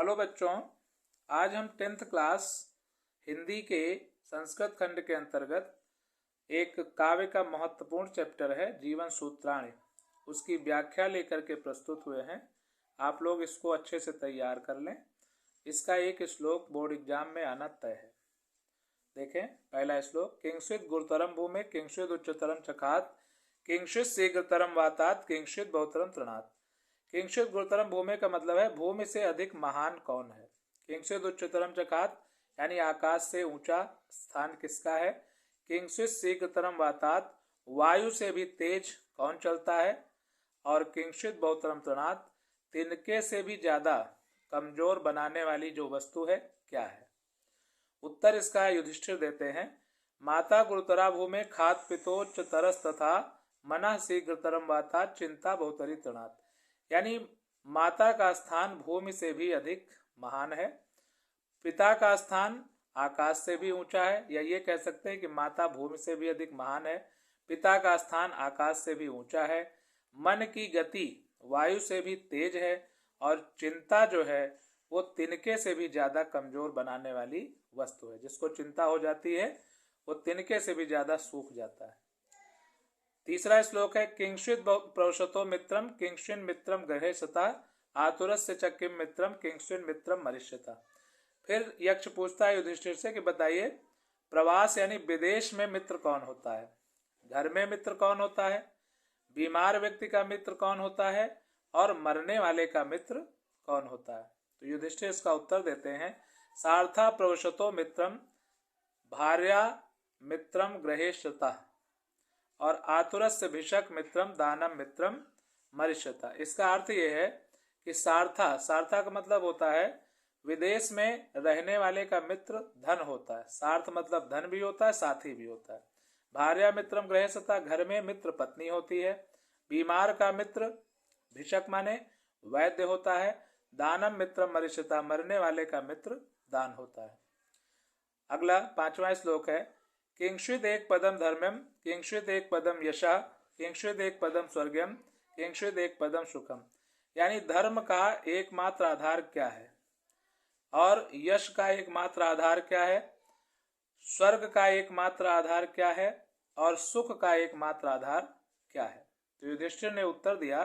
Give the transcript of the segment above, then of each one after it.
Hello बच्चों, आज हम 10th क्लास हिंदी के संस्कृत खंड के अंतर्गत एक काव्य का महत्वपूर्ण चैप्टर है जीवन सूत्राणि, उसकी व्याख्या लेकर के प्रस्तुत हुए हैं। आप लोग इसको अच्छे से तैयार कर लें। इसका एक श्लोक बोर्ड एग्जाम में आना तय है। देखें, पहला श्लोक, किंचित गुरुतरम भूमि किंचित उच्चतरम चखात किंचित शीघ्रतरम वातात किंचित बहुतरम तृणात्। किंचित गुरुतरम भूमि का मतलब है भूमि से अधिक महान कौन है। किंचित उच्चतरम चखात यानी आकाश से ऊंचा स्थान किसका है। किंचित शीघ्रतरम वातात वायु से भी तेज कौन चलता है। और किंचित बहुतरम तृणात् तिनके से भी ज्यादा कमजोर बनाने वाली जो वस्तु है क्या है। उत्तर इसका युधिष्ठिर देते हैं, माता गुरुतरा भूमि खात पितोच्च तरस तथा मनः शीघ्रतरम वातात चिंता बहुतरी तृणात्। यानी माता का स्थान भूमि से भी अधिक महान है, पिता का स्थान आकाश से भी ऊंचा है, या ये कह सकते हैं कि माता भूमि से भी अधिक महान है, पिता का स्थान आकाश से भी ऊंचा है, मन की गति वायु से भी तेज है, और चिंता जो है वो तिनके से भी ज्यादा कमजोर बनाने वाली वस्तु है। जिसको चिंता हो जाती है वो तिनके से भी ज्यादा सूख जाता है। तीसरा श्लोक है, किंचित प्रौषतो मित्रम किंचिन मित्रम गृहे सता आतुरस्य च किम मित्रम किंचिन मित्रम मरिष्यता। फिर यक्ष पूछता है युधिष्ठिर से कि बताइए, प्रवास यानी विदेश में मित्र कौन होता है, घर में मित्र कौन होता है, बीमार व्यक्ति का मित्र कौन होता है, और मरने वाले का मित्र कौन होता है। तो युधिष्ठिर इसका उत्तर देते हैं, सार्था प्रवशतो मित्रम भार्या मित्रम गृहेशता और आतुरस्य भिषक मित्रम दानम मित्रम मरिष्यता। इसका अर्थ यह है कि सार्था का मतलब होता है विदेश में रहने वाले का मित्र धन होता है। सार्थ मतलब धन भी होता है, साथी भी होता है। भार्या मित्रम गृहस्था, घर में मित्र पत्नी होती है। बीमार का मित्र भिषक माने वैद्य होता है। दानम मित्रम मरिष्यता, मरने वाले का मित्र दान होता है। अगला 5वां श्लोक है, किंचित एक पदम धर्म्यम किंचित एक पदम यशा किंचित एक पदम स्वर्गम किंचित एक पदम सुखम। यानी धर्म का एकमात्र आधार क्या है, और यश का एकमात्र आधार क्या है, स्वर्ग का एकमात्र आधार क्या है, और सुख का एकमात्र आधार क्या है। तो युधिष्ठिर ने उत्तर दिया,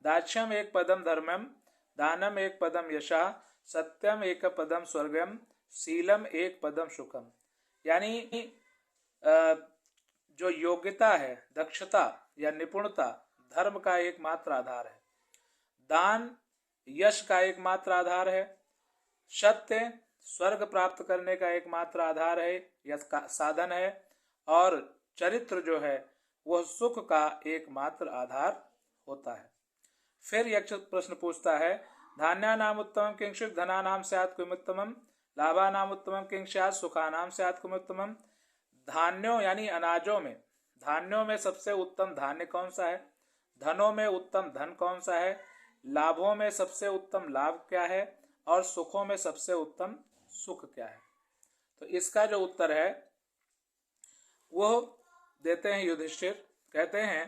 दाक्ष्यम एक पदम धर्मम दानम एक पदम यशा सत्यम एक पदम स्वर्गम शीलम एक पदम सुखम। यानी जो योग्यता है, दक्षता या निपुणता धर्म का एकमात्र आधार है, दान यश का एकमात्र आधार है, सत्य स्वर्ग प्राप्त करने का एकमात्र आधार है या साधन है, और चरित्र जो है वह सुख का एकमात्र आधार होता है। फिर यक्ष प्रश्न पूछता है, धान्यानाम उत्तमम किंचित धनानाम स्यात् किमुत्तमम लाभानाम उत्तमम किंचित् सुखानाम स्यात् किमुत्तमम। धान्यों यानी अनाजों में, धान्यों में सबसे उत्तम धान्य कौन सा है, धनों में उत्तम धन कौन सा है, लाभों में सबसे उत्तम लाभ क्या है, और सुखों में सबसे उत्तम सुख क्या है। तो इसका जो उत्तर है वो देते हैं युधिष्ठिर। कहते हैं,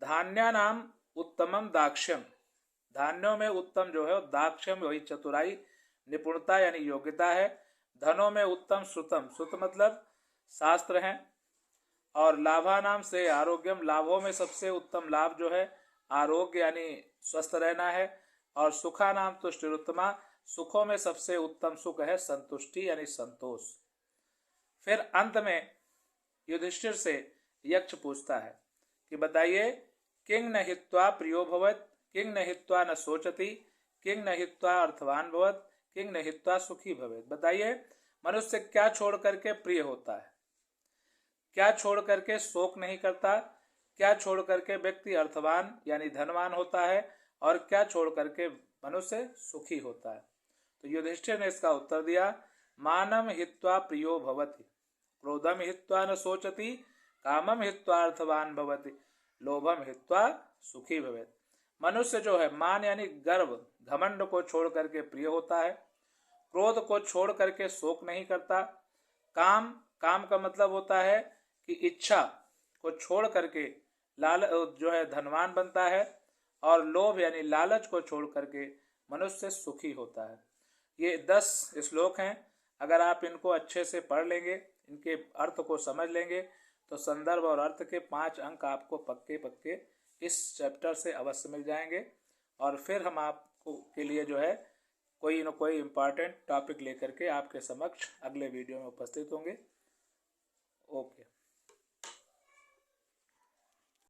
धान्यानाम उत्तमम दाक्ष्यम, धान्यों में उत्तम जो है दाक्ष्यम वही चतुराई निपुणता यानी योग्यता है। धनों में उत्तम श्रुतम, श्रुत मतलब शास्त्र हैं। और लाभानाम से आरोग्यम, लाभों में सबसे उत्तम लाभ जो है आरोग्य यानी स्वस्थ रहना है। और सुखा नाम तुष्टिरुत्तमा, सुखों में सबसे उत्तम सुख है संतुष्टि यानी संतोष। फिर अंत में युधिष्ठिर से यक्ष पूछता है कि बताइए, किंग न हित्वा प्रियो भवत किंग न हित्वा न सोचती किंग न हित्वा अर्थवान भवत किंग न हित्वा सुखी भवेत। बताइए, मनुष्य क्या छोड़ करके प्रिय होता है, क्या छोड़ करके शोक नहीं करता, क्या छोड़ करके व्यक्ति अर्थवान यानी धनवान होता है, और क्या छोड़ करके मनुष्य सुखी होता है। तो युधिष्ठिर ने इसका उत्तर दिया, मानम हित्वा प्रियो भवति क्रोधम हित्वा न सोचति कामम हित्वा अर्थवान भवति लोभम हित्वा सुखी भवेत। मनुष्य जो है मान यानी गर्व घमंड को छोड़ करके प्रिय होता है, क्रोध को छोड़ करके शोक नहीं करता, काम का मतलब होता है कि इच्छा को छोड़ करके लाल जो है धनवान बनता है, और लोभ यानी लालच को छोड़ करके मनुष्य सुखी होता है। ये 10 श्लोक हैं। अगर आप इनको अच्छे से पढ़ लेंगे, इनके अर्थ को समझ लेंगे, तो संदर्भ और अर्थ के 5 अंक आपको पक्के पक्के इस चैप्टर से अवश्य मिल जाएंगे। और फिर हम आपको के लिए जो है कोई न कोई इम्पॉर्टेंट टॉपिक लेकर के आपके समक्ष अगले वीडियो में उपस्थित होंगे। ओके।